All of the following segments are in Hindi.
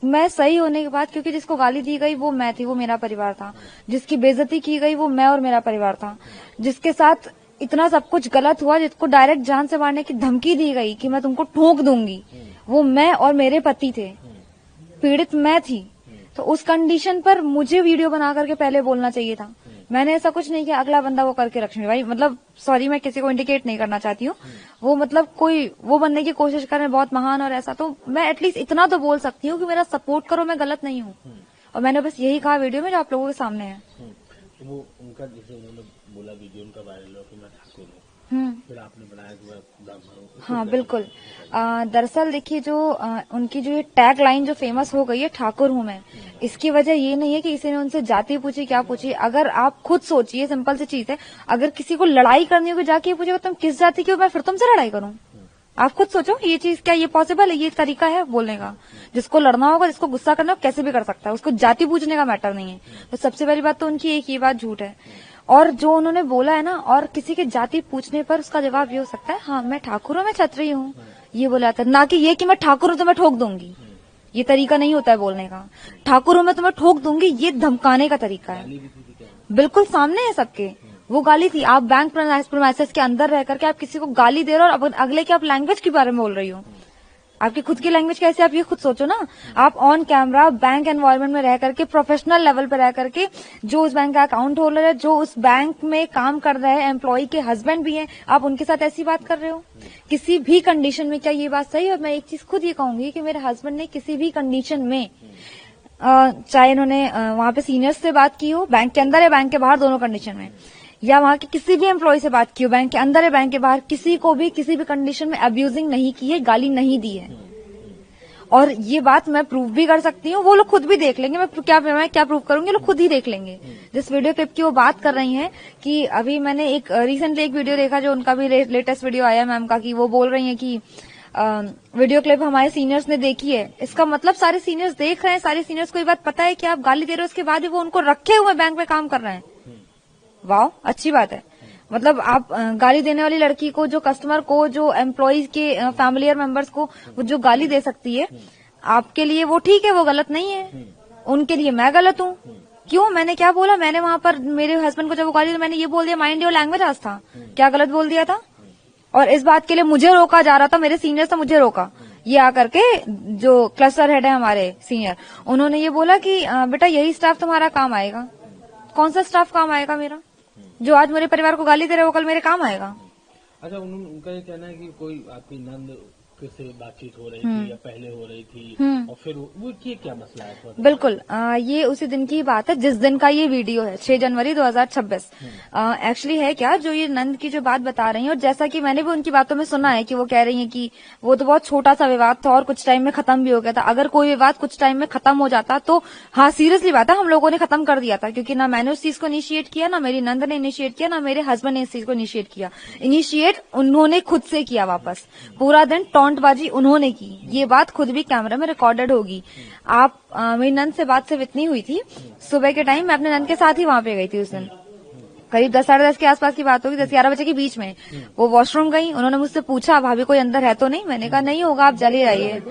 मैं सही होने के बाद, क्योंकि जिसको गाली दी गई वो मैं थी, वो मेरा परिवार था। जिसकी बेइज्जती की गई वो मैं और मेरा परिवार था। जिसके साथ इतना सब कुछ गलत हुआ, जिसको डायरेक्ट जान से मारने की धमकी दी गई कि मैं तुमको ठोक दूंगी, वो मैं और मेरे पति थे। पीड़ित मैं थी। तो उस कंडीशन पर मुझे वीडियो बना करके पहले बोलना चाहिए था। मैंने ऐसा कुछ नहीं किया। अगला बंदा वो करके लक्ष्मी भाई, मतलब सॉरी, मैं किसी को इंडिकेट नहीं करना चाहती हूँ। वो मतलब कोई वो बनने की कोशिश कर रहे हैं बहुत महान और ऐसा, तो मैं एटलीस्ट इतना तो बोल सकती हूँ कि मेरा सपोर्ट करो, मैं गलत नहीं हूँ। और मैंने बस यही कहा वीडियो में जो आप लोगों के सामने है। वो उनका जैसे उन्होंने बोला वीडियो उनका वायरल हो कि मैं ठाकुर हूँ, फिर आपने बनाया कि मैं ब्राह्मण हूँ। हाँ बिल्कुल। दरअसल देखिए, जो उनकी जो ये टैग लाइन जो फेमस हो गई है, ठाकुर हूँ मैं, इसकी वजह ये नहीं है कि किसी ने उनसे जाति पूछी, क्या पूछी। अगर आप खुद सोचिए, सिंपल सी चीज है, अगर किसी को लड़ाई करनी होगी जाके पूछेगा तुम किस जाति की हो, मैं फिर तुमसे लड़ाई करूँ? आप खुद सोचो, ये चीज क्या ये पॉसिबल है? ये तरीका है बोलने का? जिसको लड़ना होगा, जिसको गुस्सा करना हो, कैसे भी कर सकता है, उसको जाति पूछने का मैटर नहीं है। तो सबसे पहली बात तो उनकी एक ये बात झूठ है। और जो उन्होंने बोला है ना, और किसी की जाति पूछने पर उसका जवाब ये हो सकता है, हाँ मैं ठाकुर हूँ, मैं क्षत्रिय हूँ, ये बोला था। ना कि ये कि मैं ठाकुर हूँ तो मैं ठोक दूंगी। ये तरीका नहीं होता है बोलने का। ठाकुर हूँ मैं तो मैं ठोक दूंगी, ये धमकाने का तरीका है। बिल्कुल सामने है सबके, वो गाली थी। आप बैंक प्रेमाइसेस के अंदर रह करके आप किसी को गाली दे रहे हो, और अगले की आप लैंग्वेज के बारे में बोल रही हो। आपकी खुद की लैंग्वेज कैसे, आप ये खुद सोचो ना। आप ऑन कैमरा बैंक एनवायरनमेंट में रह करके, प्रोफेशनल लेवल पर रह करके, जो उस बैंक का अकाउंट होल्डर है, जो उस बैंक में काम कर रहे हैं, एम्प्लॉय के हस्बैंड भी हैं, आप उनके साथ ऐसी बात कर रहे हो किसी भी कंडीशन में? क्या ये बात सही है? मैं एक चीज खुद ये कहूंगी कि मेरे हस्बैंड ने किसी भी कंडीशन में, चाहे इन्होंने वहां पे सीनियर्स से बात की हो, बैंक के अंदर या बैंक के बाहर, दोनों कंडीशन में, या वहां के किसी भी एम्प्लॉय से बात की हो, बैंक के अंदर या बैंक के बाहर, किसी को भी किसी भी कंडीशन में अब्यूजिंग नहीं की है, गाली नहीं दी है। और ये बात मैं प्रूव भी कर सकती हूँ, वो लोग खुद भी देख लेंगे। मैं क्या प्रूव करूंगी, लोग खुद ही देख लेंगे। जिस वीडियो क्लिप की वो बात कर रही हैं, कि अभी मैंने एक रिसेंटली एक वीडियो देखा, जो उनका भी लेटेस्ट वीडियो आया मैम का, कि वो बोल रही हैं कि वीडियो क्लिप हमारे सीनियर्स ने देखी है। इसका मतलब सारे सीनियर्स देख रहे हैं, सारे सीनियर्स को ये बात पता है कि आप गाली दे रहे हो, उसके बाद भी वो उनको रखे हुए बैंक में काम कर रहे हैं। वाह, अच्छी बात है। मतलब आप गाली देने वाली लड़की को, जो कस्टमर को, जो एम्प्लॉयज के फैमिलियर मेंबर्स को वो जो गाली दे सकती है, आपके लिए वो ठीक है, वो गलत नहीं है। उनके लिए मैं गलत हूँ। क्यों? मैंने क्या बोला? मैंने वहां पर मेरे हस्बैंड को जब वो गाली दी, मैंने ये बोल दिया माइंड योर लैंग्वेज आज था? क्या गलत बोल दिया था? और इस बात के लिए मुझे रोका जा रहा था, मेरे सीनियर से मुझे रोका। ये आकर के जो क्लस्टर हेड है हमारे सीनियर, उन्होंने ये बोला कि बेटा यही स्टाफ तुम्हारा काम आएगा। कौन सा स्टाफ काम आएगा मेरा? जो आज मेरे परिवार को गाली दे रहा है वो कल मेरे काम आएगा। अच्छा, उनका ये कहना है कि कोई आपकी नंद से बातचीत हो रही थी या पहले हो रही थी, और फिर वो ये क्या मसला है? बिल्कुल, ये उसी दिन की बात है जिस दिन का ये वीडियो है, 6 जनवरी 2026। एक्चुअली है क्या, जो ये नंद की जो बात बता रही हैं, और जैसा कि मैंने भी उनकी बातों में सुना है कि वो कह रही हैं कि वो तो बहुत छोटा सा विवाद था और कुछ टाइम में खत्म भी हो गया था। अगर कोई विवाद कुछ टाइम में खत्म हो जाता तो हाँ, सीरियसली बात है, हम लोगों ने खत्म कर दिया था, क्योंकि ना मैंने उस चीज को इनिशिएट किया, ना मेरी नंद ने इनिशिएट किया, ना मेरे हस्बैंड ने इस चीज को इनिशिएट किया। इनिशिएट उन्होंने खुद से किया। वापस पूरा दिन टॉन्टबाजी उन्होंने की। ये बात खुद भी कैमरा में रिकॉर्डेड होगी। आप मेरी नंद से बात सिर्फ इतनी हुई थी, सुबह के टाइम मैं अपने नंद के साथ ही वहां पे गई थी उस दिन। करीब 10 साढ़े 10 के आसपास की बात होगी, 10-11 बजे के बीच में। वो वॉशरूम गई, उन्होंने मुझसे पूछा भाभी कोई अंदर है तो नहीं? मैंने कहा नहीं होगा, आप चले जाइए।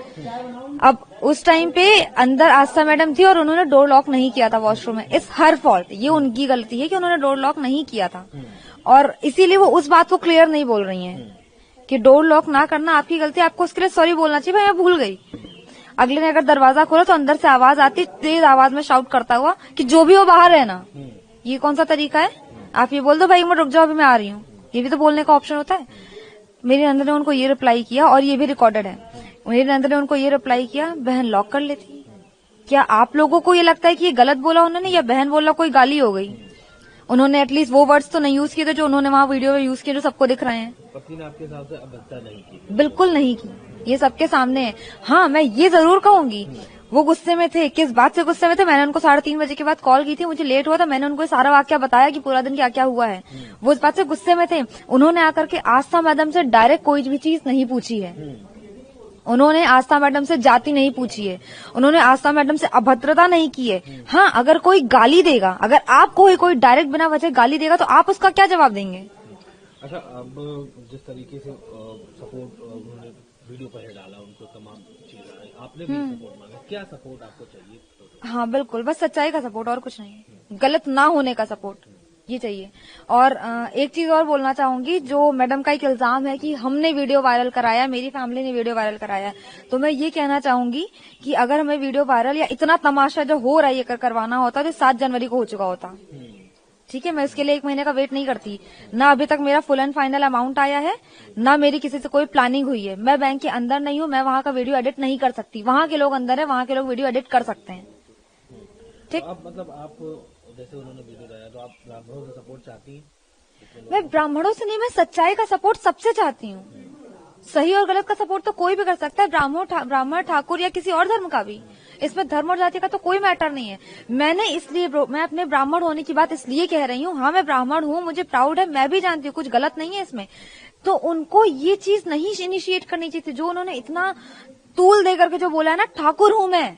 अब उस टाइम पे अंदर आस्था मैडम थी और उन्होंने डोर लॉक नहीं किया था वॉशरूम में। इस हर फॉल्ट, ये उनकी गलती है कि उन्होंने डोर लॉक नहीं किया था, और इसीलिए वो उस बात को क्लियर नहीं बोल रही है कि डोर लॉक ना करना आपकी गलती है, आपको उसके लिए सॉरी बोलना चाहिए, भाई मैं भूल गई। अगले ने अगर दरवाजा खोला तो अंदर से आवाज आती, तेज आवाज में शाउट करता हुआ कि जो भी हो बाहर रहना। ये कौन सा तरीका है? आप ये बोल दो भाई मैं रुक जाओ, अभी मैं आ रही हूँ, ये भी तो बोलने का ऑप्शन होता है। मेरी नंद ने उनको ये रिप्लाई किया, और ये भी रिकॉर्डेड है। मेरी नंद ने उनको ये रिप्लाई किया, बहन लॉक कर लेती। क्या आप लोगों को ये लगता है कि ये गलत बोला उन्होंने, या बहन बोला कोई गाली हो गई? उन्होंने एटलीस्ट वो वर्ड्स तो नहीं यूज किए थे जो उन्होंने वहां वीडियो में यूज किए, जो सबको दिख रहे हैं। पति ने आपके हिसाब से अभद्रता नहीं की? बिल्कुल नहीं की, ये सबके सामने है। हाँ, मैं ये जरूर कहूंगी, वो गुस्से में थे। किस बात से गुस्से में थे? मैंने उनको 3:30 बजे के बाद कॉल की थी, मुझे लेट हुआ था, मैंने उनको सारा वाकया बताया कि पूरा दिन क्या क्या हुआ है। वो इस बात से गुस्से में थे। उन्होंने आकर के आस्था मैडम से डायरेक्ट कोई भी चीज नहीं पूछी है। उन्होंने आस्था मैडम से जाति नहीं पूछी है, उन्होंने आस्था मैडम से अभद्रता नहीं की है। हाँ, अगर कोई गाली देगा, अगर आपको कोई डायरेक्ट बिना वजह गाली देगा तो आप उसका क्या जवाब देंगे? अच्छा, अब जिस तरीके से सपोर्ट उन्होंने वीडियो पर डाला, उनको तमाम चीजें आपने भी सपोर्ट मांगा, क्या सपोर्ट आपको चाहिए? हाँ बिल्कुल, बस सच्चाई का सपोर्ट और कुछ नहीं, गलत ना होने का सपोर्ट ये चाहिए। और एक चीज और बोलना चाहूंगी, जो मैडम का एक इल्जाम है कि हमने वीडियो वायरल कराया, मेरी फैमिली ने वीडियो वायरल कराया, तो मैं ये कहना चाहूंगी कि अगर हमें वीडियो वायरल या इतना तमाशा जो हो रहा है ये करवाना होता तो 7 जनवरी को हो चुका होता। ठीक है, मैं उसके लिए 1 महीने का वेट नहीं करती। ना अभी तक मेरा फुल एंड फाइनल अमाउंट आया है, ना मेरी किसी से कोई प्लानिंग हुई है। मैं बैंक के अंदर नहीं हूँ, मैं वहाँ का वीडियो एडिट नहीं कर सकती। वहाँ के लोग अंदर है, वहाँ के लोग वीडियो एडिट कर सकते हैं। ठीक, तो आप मतलब आप जैसे उन्होंने वीडियो डाला तो आप ब्राह्मणों से सपोर्ट चाहती हैं? मैं ब्राह्मणों से नहीं, मैं सच्चाई का सपोर्ट सबसे चाहती हूँ। सही और गलत का सपोर्ट तो कोई भी कर सकता है, ब्राह्मण ठाकुर या किसी और धर्म का भी। इसमें धर्म और जाति का तो कोई मैटर नहीं है। मैंने इसलिए मैं अपने ब्राह्मण होने की बात इसलिए कह रही हूँ, हाँ मैं ब्राह्मण हूँ, मुझे प्राउड है, मैं भी जानती हूँ कुछ गलत नहीं है इसमें। तो उनको ये चीज नहीं इनिशिएट करनी चाहिए थी, जो उन्होंने इतना तूल दे करके जो बोला है ना, ठाकुर हूँ मैं,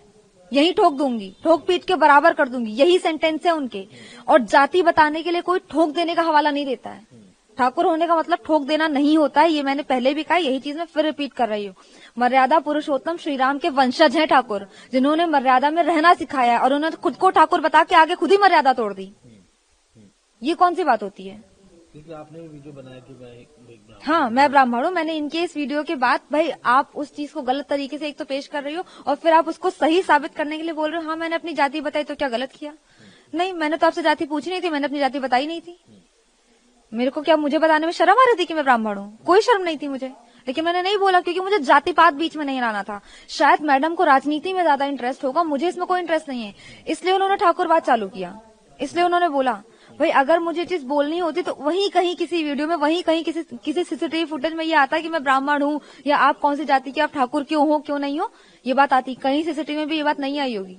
यही ठोक दूंगी, ठोक पीट के बराबर कर दूंगी, यही सेंटेंस है उनके। और जाति बताने के लिए कोई ठोक देने का हवाला नहीं देता है। ठाकुर होने का मतलब ठोक देना नहीं होता है, ये मैंने पहले भी कहा, यही चीज मैं फिर रिपीट कर रही हूँ। मर्यादा पुरुषोत्तम श्री राम के वंशज हैं ठाकुर, जिन्होंने मर्यादा में रहना सिखाया है, और उन्होंने खुद को ठाकुर बता के आगे खुद ही मर्यादा तोड़ दी। ये कौन सी बात होती है? क्योंकि आपने भी वीडियो बनाया कि मैं हाँ मैं ब्राह्मण हूँ। मैंने इनके इस वीडियो के बाद, भाई आप उस चीज को गलत तरीके से एक तो पेश कर रही हो, और फिर आप उसको सही साबित करने के लिए बोल रहे हो हाँ मैंने अपनी जाति बताई, तो क्या गलत किया? नहीं, मैंने तो आपसे जाति पूछी नहीं थी, मैंने अपनी जाति बताई नहीं थी। मेरे को क्या, मुझे बताने में शर्म आ रही थी कि मैं ब्राह्मण हूँ? कोई शर्म नहीं थी मुझे, लेकिन मैंने नहीं बोला क्योंकि मुझे जाति पात बीच में नहीं लाना था। शायद मैडम को राजनीति में ज्यादा इंटरेस्ट होगा, मुझे इसमें कोई इंटरेस्ट नहीं है, इसलिए उन्होंने ठाकुरवाद चालू किया। इसलिए उन्होंने बोला भाई अगर मुझे चीज बोलनी होती तो वहीं कहीं किसी वीडियो में, वहीं कहीं किसी सीसीटीवी फुटेज में ये आता कि मैं ब्राह्मण हूँ, या आप कौन सी जाति के, आप ठाकुर क्यों हो क्यों नहीं हो, ये बात आती। कहीं सीसीटीवी में भी ये बात नहीं आई होगी,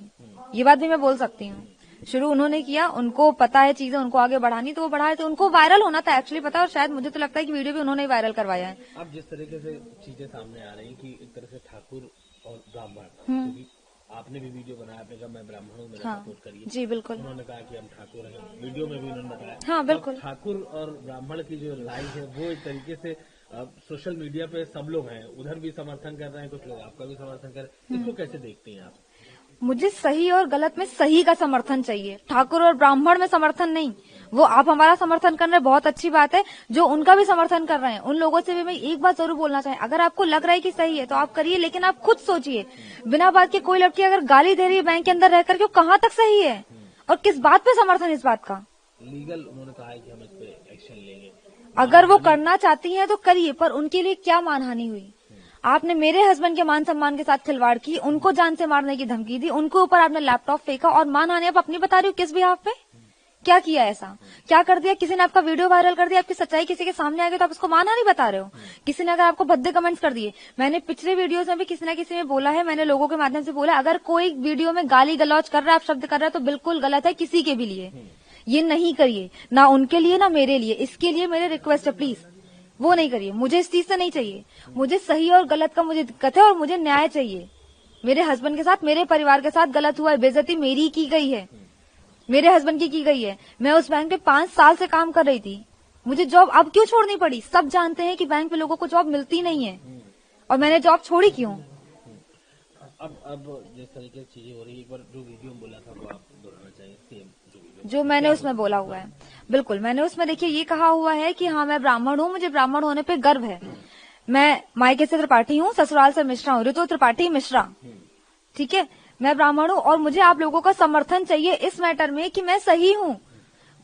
ये बात भी मैं बोल सकती हूँ। शुरू उन्होंने किया, उनको पता है चीजें उनको आगे बढ़ानी, तो वो बढ़ाए, तो उनको वायरल होना था एक्चुअली पता है, और शायद मुझे तो लगता है कि वीडियो भी उन्होंने ही वायरल करवाया है। अब जिस तरीके से चीजें सामने आ रही हैं कि एक तरह से ठाकुर और ब्राह्मण, क्योंकि आपने भी वीडियो बनाया, आपने कहा मैं ब्राह्मण हूँ, मेरा सपोर्ट करिए। जी बिल्कुल। उन्होंने कहा कि हम ठाकुर हैं, वीडियो में भी उन्होंने बताया। हाँ बिल्कुल। ठाकुर और ब्राह्मण की जो लड़ाई है वो एक तरीके से सोशल मीडिया पे सब लोग हैं, उधर भी समर्थन कर रहे हैं, कुछ लोग आपका भी समर्थन कर रहे हैं, इसको कैसे देखते हैं आप? मुझे सही और गलत में सही का समर्थन चाहिए, ठाकुर और ब्राह्मण में समर्थन नहीं। वो आप हमारा समर्थन कर रहे हैं, बहुत अच्छी बात है, जो उनका भी समर्थन कर रहे हैं उन लोगों से भी मैं एक बात जरूर बोलना चाहिए, अगर आपको लग रहा है कि सही है तो आप करिए, लेकिन आप खुद सोचिए, बिना बात के कोई लड़की अगर गाली दे रही है बैंक के अंदर रहकर के, कहाँ तक सही है और किस बात पे समर्थन इस बात का? लीगल उन्होंने कहा है कि हम इस पे एक्शन लेंगे। अगर वो करना चाहती हैं तो करिए, पर उनके लिए क्या मानहानि हुई? आपने मेरे हस्बैंड के मान सम्मान के साथ खिलवाड़ की, उनको जान से मारने की धमकी दी, उनके ऊपर आपने लैपटॉप फेंका, और मानहानि आप अपनी बता रही हो किस बिहाफ पे? क्या किया ऐसा? क्या कर दिया? किसी ने आपका वीडियो वायरल कर दिया, आपकी सच्चाई किसी के सामने आ गई तो आप उसको मानहानि बता रहे हो? किसी ने अगर आपको भद्दे कमेंट्स कर दिए, मैंने पिछले वीडियोस में भी किसी न किसी में बोला है, मैंने लोगों के माध्यम से बोला, अगर कोई वीडियो में गाली गलौज कर रहा है, आप शब्द कर रहे हैं, तो बिल्कुल गलत है, किसी के भी लिए ये नहीं करिए, ना उनके लिए ना मेरे लिए। इसके लिए मेरे रिक्वेस्ट है, प्लीज वो नहीं करिए। मुझे इस चीज से नहीं चाहिए, मुझे सही और गलत का मुझे दिक्कत है, और मुझे न्याय चाहिए। मेरे हस्बैंड के साथ, मेरे परिवार के साथ गलत हुआ है, बेइज्जती मेरी की गई है, मेरे हस्बैंड की गई है। मैं उस बैंक में 5 साल से काम कर रही थी, मुझे जॉब अब क्यों छोड़नी पड़ी? सब जानते हैं कि बैंक में लोगों को जॉब मिलती नहीं है, और मैंने जॉब छोड़ी क्यों? अब जिस तरीके से चीजें हो रही है, एक बार जो वीडियो में बोला था वो आप दोहराना चाहिए, सेम जो मैंने उसमें बोला हुआ है। बिल्कुल, मैंने उसमें देखिए ये कहा हुआ है कि हाँ मैं ब्राह्मण हूँ, मुझे ब्राह्मण होने पे गर्व है, मैं मायके से त्रिपाठी हूँ, ससुराल से मिश्रा हूँ, ऋतु त्रिपाठी मिश्रा, ठीक है, मैं ब्राह्मण हूँ, और मुझे आप लोगों का समर्थन चाहिए इस मैटर में कि मैं सही हूँ।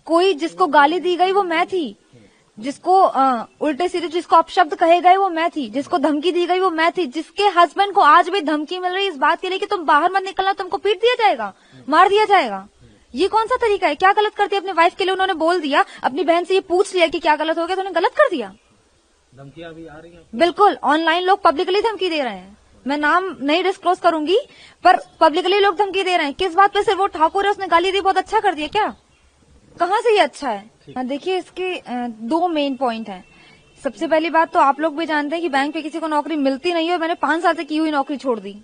कोई जिसको गाली दी गई वो मैं थी, जिसको उल्टे सीधे जिसको अपशब्द कहे गए वो मैं थी, जिसको धमकी दी गई वो मैं थी, जिसके हस्बैंड को आज भी धमकी मिल रही है इस बात के लिए कि तुम बाहर मत निकलना, तुमको पीट दिया जाएगा, मार दिया जाएगा। ये कौन सा तरीका है? क्या गलत कर दिया? अपनी वाइफ के लिए उन्होंने बोल दिया, अपनी बहन से ये पूछ लिया कि क्या गलत हो गया, तो उन्होंने गलत कर दिया। धमकियां भी आ रही हैं, बिल्कुल, ऑनलाइन लोग पब्लिकली धमकी दे रहे हैं, मैं नाम नहीं डिस्क्लोज करूंगी, पर पब्लिकली लोग धमकी दे रहे हैं। किस बात पे? सिर्फ वो ठाकुर है उसने गाली दी, बहुत अच्छा कर दिया क्या? कहाँ से ये अच्छा है? देखिए इसके 2 मेन पॉइंट हैं। सबसे पहली बात तो आप लोग भी जानते हैं कि बैंक पे किसी को नौकरी मिलती नहीं है, और मैंने 5 साल से की हुई नौकरी छोड़ दी।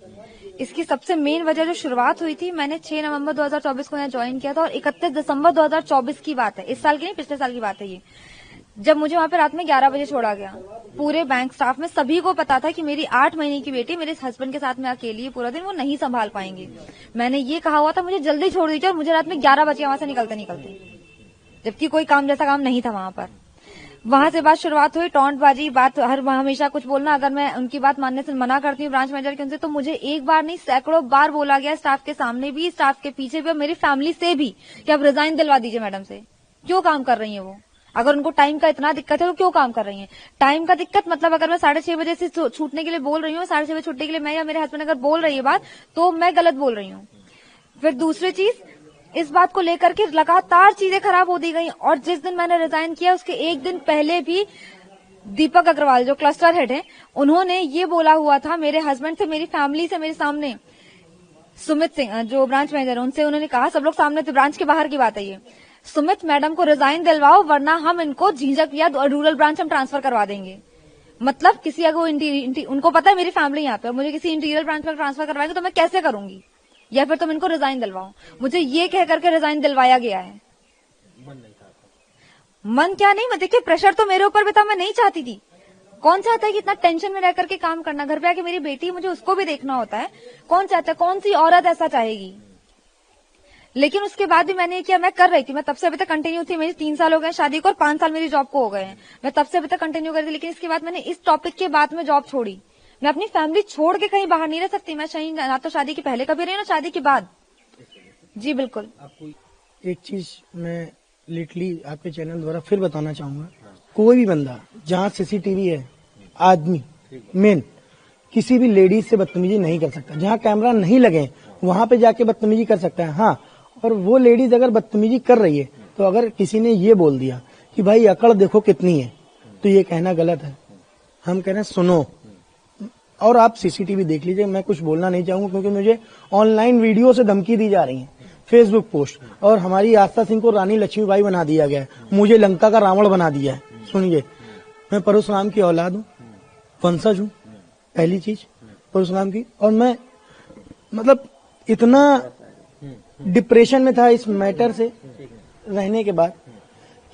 इसकी सबसे मेन वजह जो शुरुआत हुई थी, मैंने 6 नवंबर 2024 को यहाँ ज्वाइन किया था, और 31 दिसंबर 2024 की बात है, इस साल की नहीं पिछले साल की बात है ये। जब मुझे वहां पे रात में 11 बजे छोड़ा गया, पूरे बैंक स्टाफ में सभी को पता था कि मेरी 8 महीने की बेटी मेरे हस्बैंड के साथ में अकेली है पूरा दिन, वो नहीं संभाल पाएंगे। मैंने ये कहा हुआ था मुझे जल्दी छोड़ दीजिए, और मुझे रात में 11 बजे वहां से निकलते निकलते, जबकि कोई काम जैसा काम नहीं था वहां पर। वहां से बात शुरुआत हुई, टॉन्टबाजी, बात हमेशा कुछ बोलना। अगर मैं उनकी बात मानने से मना करती हूँ ब्रांच मैनेजर के उनसे, तो मुझे एक बार नहीं सैकड़ों बार बोला गया, स्टाफ के सामने भी, स्टाफ के पीछे भी, और मेरी फैमिली से भी, कि आप रिजाइन दिलवा दीजिए मैडम से। क्यों काम कर रही है वो? अगर उनको टाइम का इतना दिक्कत है तो क्यों काम कर रही हैं? टाइम का दिक्कत मतलब अगर मैं 6:30 बजे से छूटने के लिए बोल रही हूँ, 6:30 बजे छुट्टी के लिए मैं या मेरे हस्बैंड अगर बोल रही है बात, तो मैं गलत बोल रही हूँ। फिर दूसरी चीज, इस बात को लेकर के लगातार चीजें खराब होती गई, और जिस दिन मैंने रिजाइन किया उसके एक दिन पहले भी दीपक अग्रवाल जो क्लस्टर हेड है, उन्होंने ये बोला हुआ था मेरे हस्बैंड से, मेरी फैमिली से, मेरे सामने, सुमित सिंह जो ब्रांच मैनेजर, उनसे उन्होंने कहा, सब लोग सामने थे, ब्रांच के बाहर की बात है ये, सुमित मैडम को रिजाइन दिलवाओ वरना हम इनको झिझक या रूरल ब्रांच हम ट्रांसफर करवा देंगे। मतलब किसी अगर उनको पता है मेरी फैमिली यहाँ पे, और मुझे किसी इंटीरियर ब्रांच में ट्रांसफर करवाएंगे तो मैं कैसे करूंगी, या फिर तुम इनको रिजाइन दिलवाओ। मुझे ये कह करके रिजाइन दिलवाया गया है। मन नहीं था? मन क्या नहीं, मैं देखिए प्रेशर तो मेरे ऊपर भी था, मैं नहीं चाहती थी। कौन चाहता है कि इतना टेंशन में रह करके काम करना, घर पे आके मेरी बेटी मुझे उसको भी देखना होता है। कौन चाहता है, कौन सी औरत ऐसा चाहेगी? लेकिन उसके बाद भी मैंने किया, मैं कर रही थी, मैं तब से अभी तक कंटिन्यू थी। मेरी 3 साल हो गए शादी को और 5 साल मेरी जॉब को हो गए हैं। मैं तब से अभी तक कंटिन्यू कर रही थी, लेकिन इसके बाद मैंने इस टॉपिक के बाद में जॉब छोड़ी। मैं अपनी फैमिली छोड़ के कहीं बाहर नहीं रह सकती। मैं कहीं ना तो शादी के पहले कभी रही, ना शादी के बाद। जी बिल्कुल। आपको एक चीज मैं लिटरली आपके चैनल द्वारा फिर बताना चाहूंगा, कोई भी बंदा जहाँ सीसीटीवी है, आदमी मेन किसी भी लेडीज से बदतमीजी नहीं कर सकता। जहाँ कैमरा नहीं लगे वहां पे जाके बदतमीजी कर सकता है। हाँ, और वो लेडीज अगर बदतमीजी कर रही है तो अगर किसी ने ये बोल दिया कि भाई अकड़ देखो कितनी है, तो ये कहना गलत है। हम कह रहे हैं सुनो, और आप सीसीटीवी देख लीजिए। मैं कुछ बोलना नहीं चाहूंगा क्योंकि मुझे ऑनलाइन वीडियो से धमकी दी जा रही है, फेसबुक पोस्ट, और हमारी आस्था सिंह को रानी लक्ष्मीबाई बना दिया गया है, मुझे लंका का रावण बना दिया है। सुनिए, मैं परशुराम की औलाद हूँ, वंशज हूँ, पहली चीज परशुराम की। और मैं मतलब इतना डिप्रेशन में था इस मैटर से रहने के बाद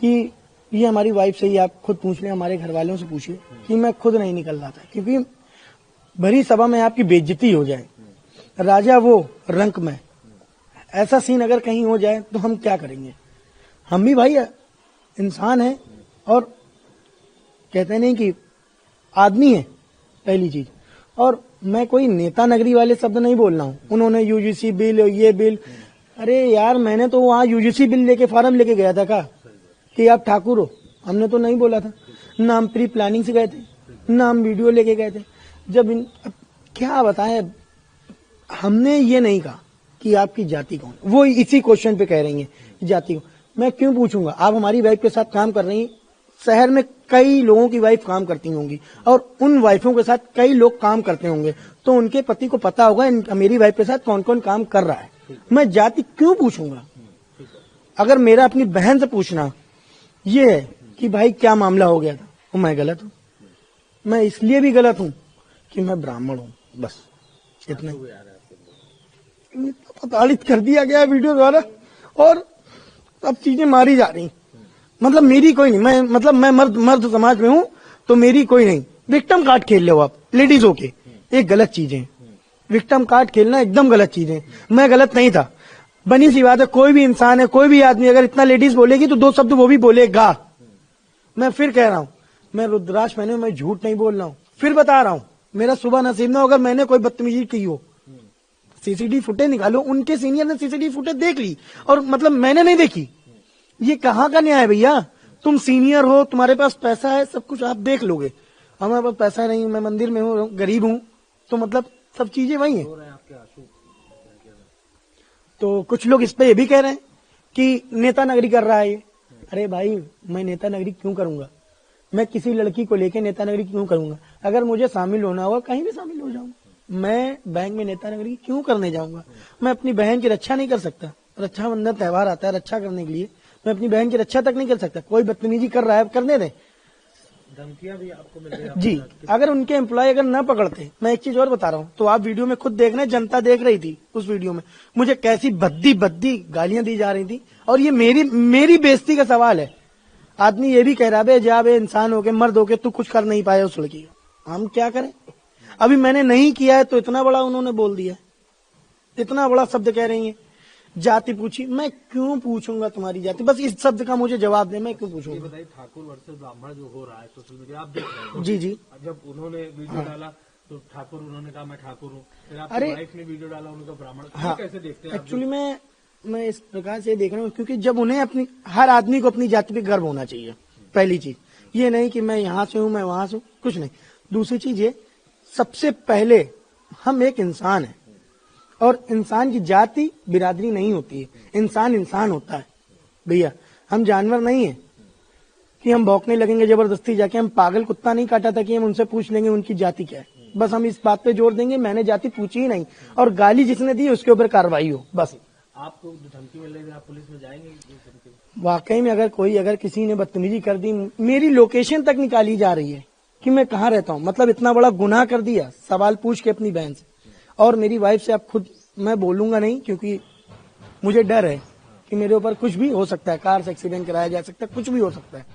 कि ये हमारी वाइफ से ही आप खुद पूछ लें, हमारे घर वालों से पूछिए कि मैं खुद नहीं निकल रहा था, क्योंकि भरी सभा में आपकी बेइज्जती हो जाए, राजा वो रंक में, ऐसा सीन अगर कहीं हो जाए तो हम क्या करेंगे? हम भी भाई इंसान हैं, और कहते नहीं कि आदमी है पहली चीज। और मैं कोई नेता नगरी वाले शब्द नहीं बोल रहा हूँ। उन्होंने यूजीसी बिल, ये बिल, अरे यार मैंने तो वहाँ यूजीसी बिल लेके फॉर्म लेके गया था का कि आप ठाकुर हो, हमने तो नहीं बोला था ना। हम प्री प्लानिंग से गए थे ना, हम वीडियो लेके गए थे। जब क्या बताएं, हमने ये नहीं कहा कि आपकी जाति कौन, वो इसी क्वेश्चन पे कह रही है जाति को। मैं क्यों पूछूंगा? आप हमारी वाइफ के साथ काम कर रही हैं, शहर में कई लोगों की वाइफ काम करती होंगी और उन वाइफों के साथ कई लोग काम करते होंगे, तो उनके पति को पता होगा मेरी वाइफ के साथ कौन कौन काम कर रहा है। मैं जाति क्यों पूछूंगा? अगर मेरा अपनी बहन से पूछना ये है कि भाई क्या मामला हो गया था, तो मैं गलत हूँ। मैं इसलिए भी गलत हूँ कि मैं ब्राह्मण हूँ, बस इतना ही। प्रताड़ित कर दिया गया वीडियो द्वारा और अब चीजें मारी जा रही। मतलब मेरी कोई नहीं, मैं मर्द समाज में हूँ तो मेरी कोई नहीं। विक्टिम कार्ड खेल लो आप लेडीज होके, एक गलत चीज है। विक्टिम कार्ड खेलना एकदम गलत चीज है। मैं गलत नहीं था, बनी सी बात है। कोई भी इंसान है, कोई भी आदमी अगर इतना लेडीज बोलेगी तो 2 शब्द वो भी बोलेगा। मैं फिर कह रहा हूँ, मैं रुद्राक्ष पहने, मैं झूठ नहीं बोल रहा हूँ। फिर बता रहा हूँ, मेरा सुबह नसीब ना हो अगर मैंने कोई बदतमीजी की हो। सीसीटीवी फुटेज निकालो, उनके सीनियर ने सीसीटीवी फुटेज देख ली और मतलब मैंने नहीं देखी। ये कहाँ का न्याय है भैया? तुम सीनियर हो, तुम्हारे पास पैसा है, सब कुछ आप देख लोगे। हमारे पास पैसा नहीं, मैं मंदिर में हूँ, गरीब हूँ, तो मतलब सब चीजें वही है। तो कुछ लोग इस पे ये भी कह रहे हैं कि नेता नगरी कर रहा है ये। अरे भाई, मैं नेता नगरी क्यों करूंगा? मैं किसी लड़की को लेके नेता नगरी क्यों करूंगा? अगर मुझे शामिल होना होगा कहीं भी शामिल हो जाऊंगा। मैं बैंक में नेता नगरी क्यों करने जाऊंगा? मैं अपनी बहन की रक्षा नहीं कर सकता? रक्षाबंधन त्योहार आता है, रक्षा करने के लिए मैं अपनी बहन की रक्षा तक नहीं कर सकता? कोई बदतमीजी कर रहा है, करने दें। धमकियां भी आपको मिल रही है जी, अगर उनके एम्प्लॉय अगर न पकड़ते, मैं एक चीज और बता रहा हूँ, तो आप वीडियो में खुद देख रहे हैं, जनता देख रही थी उस वीडियो में मुझे कैसी भद्दी गालियां दी जा रही थी। और ये मेरी बेइज्जती का सवाल है। आदमी ये भी कह रहा है जा बे इंसान हो के मर्द हो के तू कुछ कर नहीं पाया उस लड़की का, हम क्या करें। अभी मैंने नहीं किया है तो इतना बड़ा उन्होंने बोल दिया, इतना बड़ा शब्द कह रही है। जाति पूछी, मैं क्यों पूछूंगा तुम्हारी जाति, बस इस शब्द का मुझे जवाब दे, मैं क्यों पूछूंगा। बताइए ठाकुर वर्सेस ब्राह्मण जो हो रहा है सोशल मीडिया, आप देख रहे हैं। जी जी। जब उन्होंने वीडियो डाला तो ठाकुर, उन्होंने कहा मैं ठाकुर हूँ, फिर आपकी अरे वाइफ ने वीडियो डाला उनका ब्राह्मण, हाँ, कैसे देखते हैं आप? एक्चुअली मैं इस प्रकार से देख रहा हूँ क्योंकि जब उन्हें अपनी, हर आदमी को अपनी जाति पे गर्व होना चाहिए। पहली चीज ये नहीं कि मैं यहाँ से हूँ मैं वहां से हूँ, कुछ नहीं। दूसरी चीज ये, सबसे पहले हम एक इंसान है और इंसान की जाति बिरादरी नहीं होती है, इंसान इंसान होता है भैया। हम जानवर नहीं है कि हम भौंकने लगेंगे जबरदस्ती जाके। हम पागल कुत्ता नहीं काटा था कि हम उनसे पूछ लेंगे उनकी जाति क्या है। बस हम इस बात पे जोर देंगे मैंने जाति पूछी ही नहीं, और गाली जिसने दी उसके ऊपर कार्रवाई हो बस। आपको जो धमकी मिल रही है आप पुलिस में जाएंगे? वाकई में अगर किसी ने बदतमीजी कर दी, मेरी लोकेशन तक निकाली जा रही है कि मैं कहाँ रहता हूँ, मतलब इतना बड़ा गुनाह कर दिया सवाल पूछ के अपनी बहन से। और मेरी वाइफ से आप खुद, मैं बोलूंगा नहीं क्योंकि मुझे डर है कि मेरे ऊपर कुछ भी हो सकता है, कार से एक्सीडेंट कराया जा सकता है, कुछ भी हो सकता है।